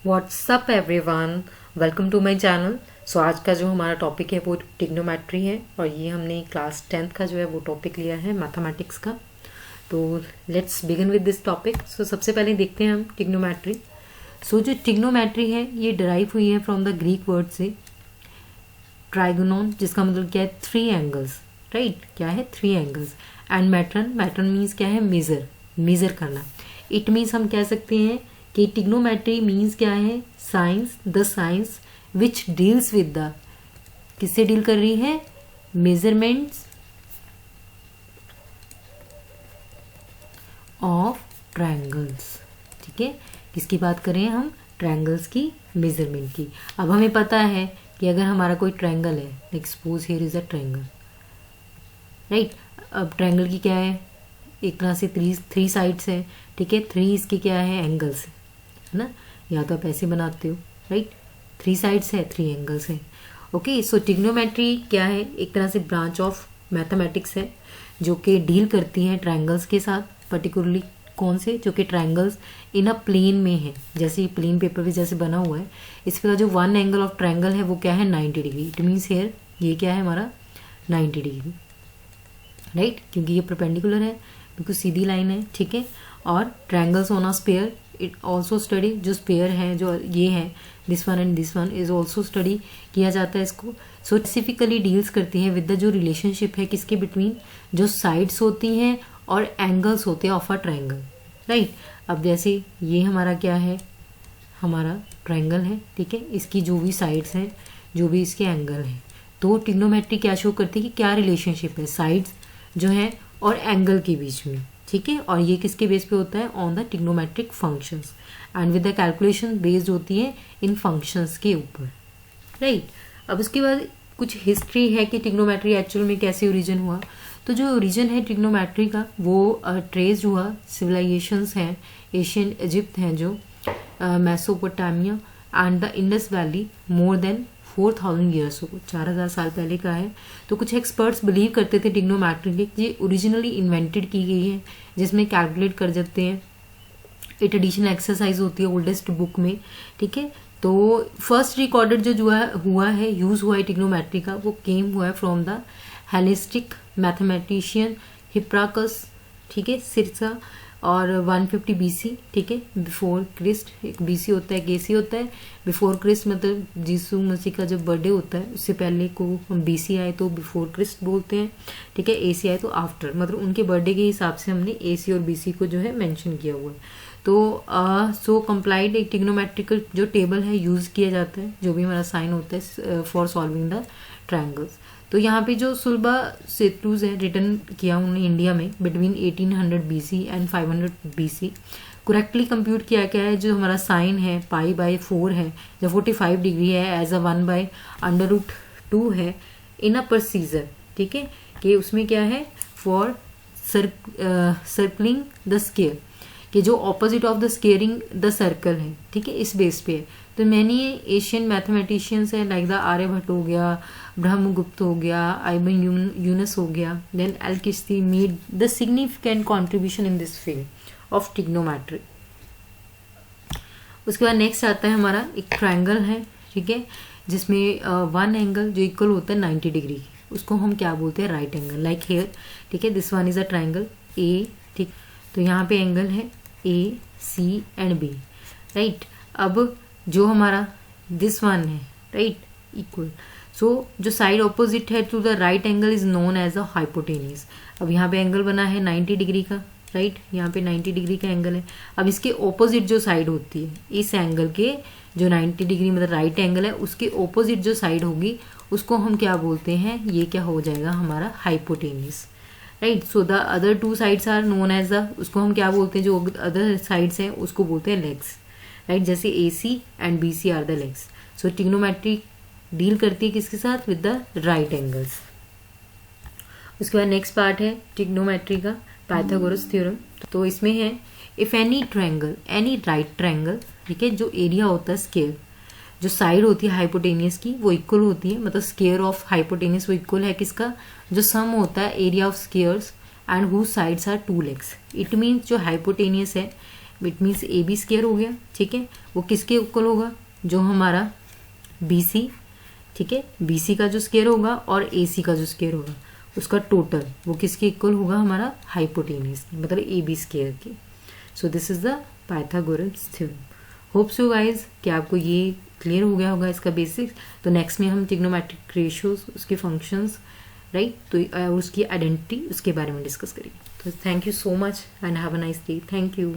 WhatsApp everyone, welcome to my channel. So आज का जो हमारा टॉपिक है वो ट्रिग्नोमेट्री है और ये हमने क्लास 10th का जो है वो टॉपिक लिया है मैथमेटिक्स का। तो let's begin with this topic. So सबसे पहले देखते हैं हम ट्रिग्नोमेट्री। सो जो ट्रिग्नोमेट्री है ये डिराइव हुई है फ्रॉम द ग्रीक वर्ड से ट्राइगोनॉन, जिसका मतलब क्या है थ्री एंगल्स, राइट। क्या है three angles. And matron, matron means क्या है मेजर करना। इट मीन्स हम कह सकते हैं कि ट्रिग्नोमेट्री मीन्स क्या है science, the science which deals with the, किससे डील कर रही है, मेजरमेंट्स ऑफ ट्रायंगल्स। ठीक है, किसकी बात करें हम, ट्रायंगल्स की मेजरमेंट की। अब हमें पता है कि अगर हमारा कोई ट्रायंगल है, like suppose here is a triangle, right. अब ट्रायंगल की क्या है, एक तरह से थ्री साइड्स है, ठीक है। थ्री इसके क्या है, एंगल्स है ना, या तो आप ऐसे बनाते हो, राइट। थ्री साइड्स है, थ्री एंगल्स है। ओके, सो ट्रिग्नोमेट्री क्या है, एक तरह से ब्रांच ऑफ मैथमेटिक्स है जो कि डील करती है ट्रायंगल्स के साथ, पर्टिकुलरली कौन से, जो कि ट्रायंगल्स इन अ प्लेन में है। जैसे प्लेन पेपर पे जैसे बना हुआ है, इस पर जो वन एंगल ऑफ ट्रायंगल है वो क्या है 90 डिग्री। इट मीन्स हेयर ये क्या है हमारा 90 डिग्री, राइट, क्योंकि ये परपेंडिकुलर है, बिल्कुल सीधी लाइन है, ठीक है। और triangles on a sphere, it also study, जो स्फीयर है जो ये है this one and this one is also study किया जाता है इसको। सो स्पेसिफिकली डील्स करती है विद द जो रिलेशनशिप है किसके बिटवीन, जो साइड्स होती हैं और एंगल्स होते हैं ऑफ अ ट्रायंगल, राइट। अब जैसे ये हमारा क्या है, हमारा ट्रायंगल है, ठीक है। इसकी जो भी साइड्स हैं, जो भी इसके एंगल हैं, तो ट्रिग्नोमेट्री क्या शो करती है कि क्या रिलेशनशिप है साइड्स जो है और एंगल के बीच में, ठीक है। और ये किसके बेस पे होता है, on the trigonometric functions and with the calculation based होती है इन फंक्शंस के ऊपर, राइट। अब उसके बाद कुछ हिस्ट्री है कि ट्रिग्नोमेट्री एक्चुअल में कैसे ओरिजिन हुआ। तो जो ओरिजिन है ट्रिग्नोमेट्री का वो ट्रेस हुआ सिविलाइजेशंस हैं, एशियन इजिप्ट हैं जो Mesopotamia and the Indus valley, more than 4000 years हो, 4000 साल पहले का है। तो कुछ एक्सपर्ट्स बिलीव करते थे ट्रिग्नोमेट्री की ये ओरिजिनली इन्वेंटेड की गई है, जिसमें कैलकुलेट कर जाते हैं। ये ट्रेडिशनल एक्सरसाइज होती है ओल्डेस्ट बुक में, ठीक है। तो फर्स्ट रिकॉर्डेड जो हुआ है यूज हुआ है ट्रिग्नोमेट्री का, वो केम हुआ है फ्रॉम द हेलेनिस्टिक मैथमेटिशियन हिप्राकस, ठीक है, सिरसा, और 150 बीसी, ठीक है, बिफोर क्रिस्ट। एक बीसी होता है, केसी होता है, बिफोर क्रिस्ट मतलब यीशु मसीह का जब बर्थडे होता है उससे पहले को हम बीसी आए तो बिफोर क्रिस्ट बोलते हैं, ठीक है। एसी आए तो आफ्टर, मतलब उनके बर्थडे के हिसाब से हमने एसी और बीसी को जो है मेंशन किया हुआ है। तो सो कंप्लाइड एक ट्रिग्नोमेट्रिकल जो टेबल है यूज किया जाता है, जो भी हमारा साइन होता है फॉर सॉल्विंग द ट्रायंगल्स। तो यहाँ पे जो सुलभा सेतुज है रिटर्न किया उन्होंने इंडिया में between 1800 BC and 500 BC. Correctly compute किया गया है जो हमारा साइन है π/4 है, जो 45 डिग्री है, एज अ 1/√2 है इन अ प्रोसीजर, ठीक है। कि उसमें क्या है फॉर सर्कलिंग द स्केयर, कि जो opposite of the squaring the circle है, ठीक है, इस बेस पे है। तो मैंने एशियन मैथमेटिशियंस है लाइक द आर्यभट्ट हो गया, ब्रह्मगुप्त हो गया, आइबन यूनस हो गया, then Al-Kashi made the significant contribution in this field of trigonometry. उसके बाद नेक्स्ट आता है हमारा एक ट्रायंगल है, ठीक है, जिसमें वन एंगल जो इक्वल होता है 90 डिग्री, उसको हम क्या बोलते हैं, राइट एंगल, लाइक हेयर, ठीक है। This one is a triangle A, ठीक। तो यहाँ पे एंगल है A, C and B, right. अब जो हमारा दिस वन है, राइट, इक्वल, सो जो साइड ऑपोजिट है to the right angle is known as a hypotenuse. अब यहाँ पे एंगल बना है 90 डिग्री का, राइट, यहाँ पे 90 डिग्री का एंगल है। अब इसके ऑपोजिट जो साइड होती है इस एंगल के, जो 90 डिग्री मतलब राइट एंगल है, उसके ऑपोजिट जो साइड होगी उसको हम क्या बोलते हैं, ये क्या हो जाएगा हमारा hypotenuse, right. So the other two sides are known as the, उसको हम क्या बोलते हैं, जो अदर साइड्स हैं उसको बोलते हैं लेग्स, राइट। जैसे AC and BC are the legs. So trigonometry deal करती है किसके साथ, विद द राइट एंगल्स। उसके बाद नेक्स्ट पार्ट है ट्रिग्नोमेट्री का पाइथागोरस थ्योरम। तो इसमें है if any triangle, any right triangle, ठीक है, जो एरिया होता है स्केयर, जो साइड होती है हाइपोटेनियस की वो इक्वल होती है, मतलब स्केयर ऑफ हाइपोटेनियस वो इक्वल है किसका, जो सम होता है area of squares and whose sides are 2 legs. It means जो हाइपोटेनियस है it means A B square हो गया, ठीक है। वो किसके इक्वल होगा, जो हमारा बी सी, ठीक है, बी सी का जो स्क्वायर होगा और ए सी का जो स्क्वायर होगा उसका टोटल वो किसके इक्वल होगा, हमारा हाइपोटेन्यूज मतलब ए बी स्क्वायर की। So this is the Pythagoras theorem. Hope so guys कि आपको ये क्लियर हो गया होगा इसका बेसिक्स। तो नेक्स्ट में हम ट्रिग्नोमेट्रिक रेशियोज, उसके फंक्शंस, राइट, तो उसकी आइडेंटिटी, उसके बारे में डिस्कस करेंगे। तो thank you so much and have a nice day. Thank you.